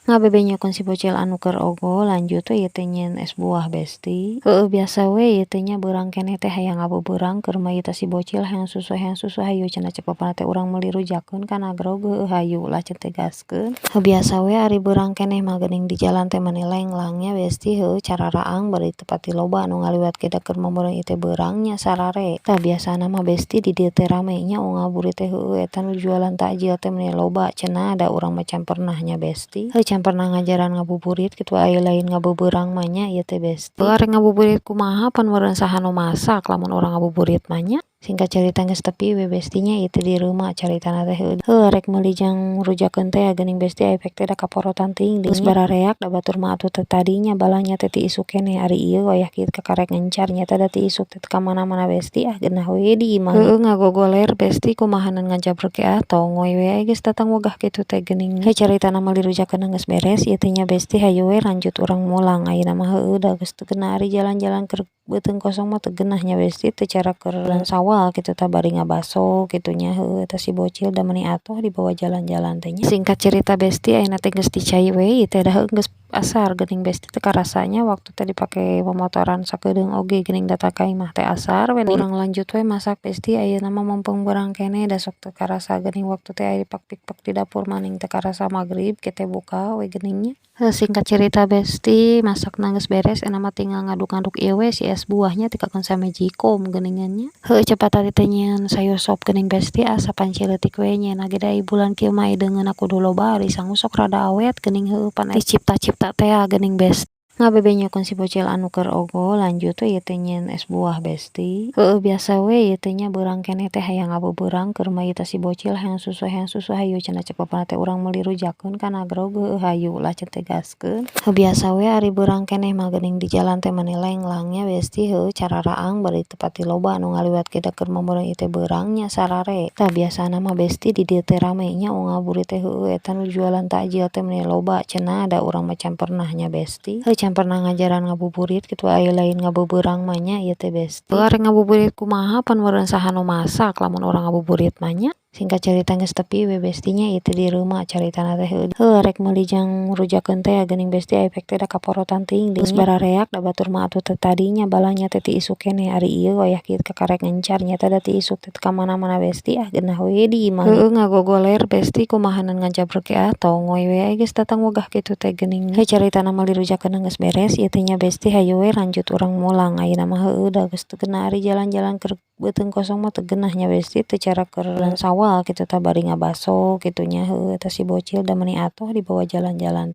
Ngabebe nyokon si bocil anu keur ogo lanjut we ieu teh nyen es buah besti. Biasa we ieu teh nya beurang keneh teh hayang ngabebeurang keur maita si bocil hayang susu hayu cenah cek papana teh urang meuli rujakeun kana grog hayu lah cenah tegaskeun. Biasa we ari beurang keneh mah geuning di jalan teh mani lenglang nya besti cararaang bari teu pati loba anu ngaliwat ke keur momeureun ieu teh beurang nya sarare. Tah biasana mah besti di dieu teh rame nya ngabuburit teh eta nu jualan takjil teh meni loba cenah da urang mah can pernah nya besti. Can pernah ngajaran ngabuburit kitu aya lain ngabebeurang mah nya ieu teh besti. Arek ngabuburit kumaha pan meureun saha nu masak lamun urang ngabuburit mah nya. Singkat cerita geus tepi we bestinya ieu teh di reuma caritana teh arek meuli jang rujakeun teh geuning besti efek teh da kaporotan teuing geus barareak da batur mah atuh teh tadinya balanya teh ti isuk keneh ari ieu wayah kieu kakarek ngencar nya teh da ti isuk teh ka mana-mana besti geunah we di imah. Ngagogoler besti kumahanan ngajabrek ke tongoy we geus datang wegah kitu teh geuning caritana meuli rujakeun geus beres ieu teh nya besti hayu we lanjut urang mulang ayeuna mah da geus teu keuna ari jalan-jalan keur beuteung kosong mah teu geunah nya besti teu cara keur sawal kitu tah bari ngabaso kitu nya eta si bocil da meuni atoh dibawa jalan-jalan teh nya. Singkat cerita besti ayeuna teh geus dicai we ieu teh da geus asar geuning besti teu karasanya waktu teh dipake pemotoran sakedeung oge geuning data kai mah teh asar we urang lanjut we masak besti ayeuna mah mumpung beurang keneh da sok teu karasa geuning waktu teh aya dipakpik-pak di dapur maning teu karasa magrib kita buka we geuning nya. Singkat cerita besti masakna geus beres ena mah tinggal ngaduk-ngaduk ieu we si es buahnya tikakeun samejikom geuningan nya. Cepat ari teh nyieun sayur sop geuning besti asa panci leutik we nyeuna ge da ai bulan kieu mah deungeunna kudu loba ari sangu sok rada awet geuning pan dicipta-cipta teh geuning besti. Ngabebe nyokon si bocil anu keur ogo lanjut we ieu teh nyen es buah besti. Biasa we ieu teh nya beurang keneh teh hayang ngabebeurang keur maita si bocil hayang susu hayu cenah cek papana teh urang meuli rujakeun kana grog hayu lah cenah tegaskeun. Biasa we ari beurang keneh mah geuning di jalan teh mani lenglang nya besti cararaang bari teu pati loba anu ngaliwat ke keur momeureun ieu teh beurang nya sarare. Tah biasana mah besti di dieu teh rame nya ngabuburit teh eta nu jualan takjil teh meni loba cenah da urang mah can pernah nya besti. Can pernah ngajaran ngabuburit kitu aya lain ngabebeurang mah nya ieu teh besti. Arek ngabuburit kumaha pan meureun saha nu masak lamun urang ngabuburit mah nya. Singkat cerita geus tepi we bestinya ieu teh di reuma caritana teh arek meuli jang rujakeun teh geuning besti efek teh da kaporotan teuing geus barareak da batur mah atuh teh tadinya balanya teh ti isuk keneh ari ieu wayah kieu kakarek ngencar nya teh da ti isuk teh ka mana-mana besti geunah we di imah. Ngagogoler besti kumahanan ngajabrek ke tongoy we geus datang wegah kitu teh geuning caritana meuli rujakeun geus beres ieu teh nya besti hayu we lanjut urang mulang ayeuna mah da geus teu keuna ari jalan-jalan keur beuteung kosong mah teu geunah nya besti teu cara keur sawal kitu tah bari ngabaso kitu nya eta si bocil da meuni atoh dibawa jalan-jalan.